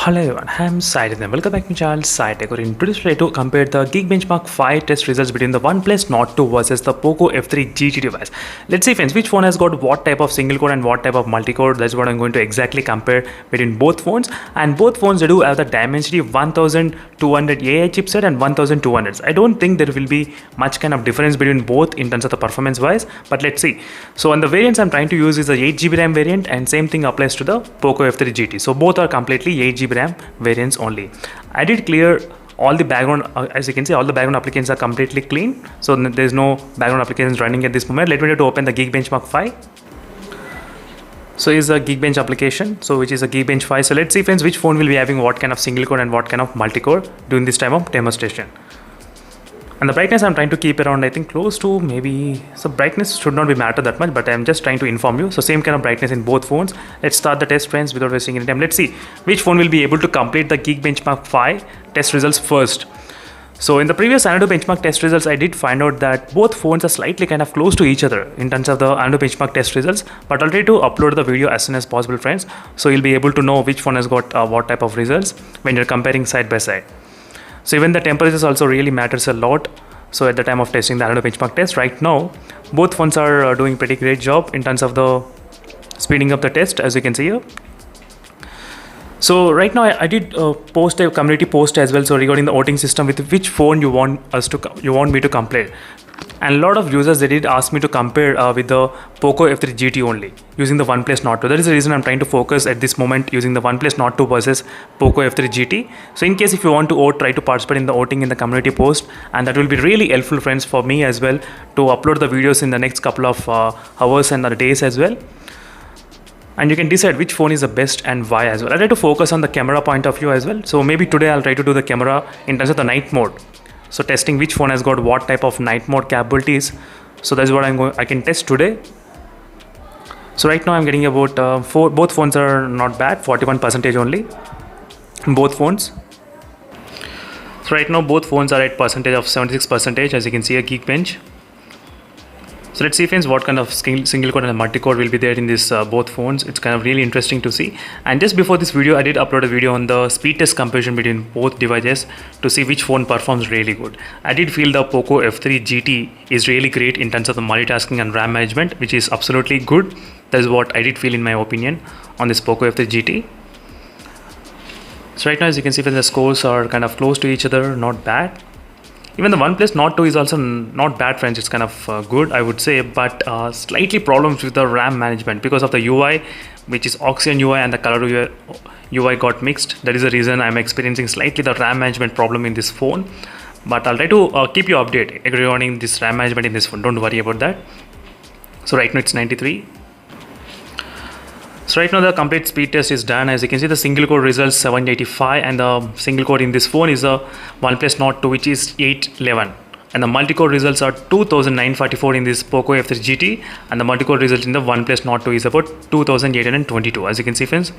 Hello everyone, I'm Sai and welcome back to my channel Sai Tech. In today's video to compare the Geekbench Mark 5 test results between the OnePlus Nord 2 versus the Poco F3 Gt device. Let's see friends, which phone has got what type of single core and what type of multi-core. That's what I'm going to exactly compare between both phones. And both phones they do have the Dimensity 1200 AI chipset and 1200. I don't think there will be much kind of difference between both in terms of the performance wise, but let's see. So on the variants I'm trying to use is the 8GB RAM variant, and same thing applies to the Poco F3 GT. So both are completely 8GB RAM variants only. I did clear all the background, as you can see all the background applications are completely clean, so there's no background applications running at this moment. Let me open the Geekbench Mark 5. So is a Geekbench application, so which is a Geekbench 5. So let's see friends which phone will be having what kind of single core and what kind of multi-core during this time of demonstration. And the brightness I'm trying to keep around, I think close to maybe, so brightness should not be matter that much, but I'm just trying to inform you. So same kind of brightness in both phones. Let's start the test friends without wasting any time. Let's see which phone will be able to complete the Geekbench Mark 5 test results first. So in the previous Antutu benchmark test results, I did find out that both phones are slightly kind of close to each other in terms of the Antutu benchmark test results, but I'll try to upload the video as soon as possible friends, so you'll be able to know which phone has got what type of results when you're comparing side by side. So even the temperatures also really matters a lot. So at the time of testing the Antutu benchmark test, right now both phones are doing pretty great job in terms of the speeding up the test, as you can see here. So right now I did post a community post as well, so regarding the voting system with which phone you want me to compare. And a lot of users they did ask me to compare with the Poco F3 GT only using the OnePlus Nord 2. That is the reason I'm trying to focus at this moment using the OnePlus Nord 2 versus Poco F3 GT. So in case if you want to vote, try to participate in the voting in the community post, and that will be really helpful friends for me as well to upload the videos in the next couple of hours and days as well. And you can decide which phone is the best and why as well. I try to focus on the camera point of view as well. So maybe today I'll try to do the camera in terms of the night mode. So testing which phone has got what type of night mode capabilities. So that's what I can test today. So right now I'm getting about both phones are not bad, 41% only in both phones. So right now both phones are at percentage of 76%, as you can see a Geekbench. So let's see friends what kind of single core and multi-core will be there in this both phones. It's kind of really interesting to see. And just before this video I did upload a video on the speed test comparison between both devices to see which phone performs really good. I did feel the Poco F3 GT is really great in terms of the multitasking and RAM management, which is absolutely good. That is what I did feel in my opinion on this Poco F3 GT. So right now as you can see the scores are kind of close to each other, not bad. Even the OnePlus Nord 2 is also not bad friends, it's kind of good I would say, but slightly problems with the RAM management because of the UI, which is Oxygen UI and the color UI got mixed. That is the reason I'm experiencing slightly the RAM management problem in this phone, but I'll try to keep you updated regarding this RAM management in this phone, don't worry about that. So right now it's 93. So right now the complete speed test is done. As you can see the single core results 785, and the single core in this phone is a OnePlus Nord 2 which is 811, and the multi-core results are 2944 in this Poco F3 GT, and the multi-core result in the OnePlus Nord 2 is about 2822. As you can see friends,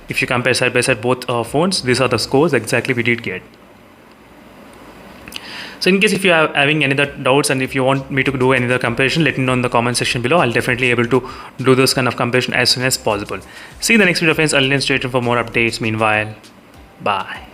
if you compare side by side both phones, these are the scores exactly we did get. So in case if you are having any other doubts and if you want me to do any other comparison, let me know in the comment section below. I'll definitely able to do this kind of comparison as soon as possible. See you in the next video friends. I'll stay tuned for more updates. Meanwhile, bye.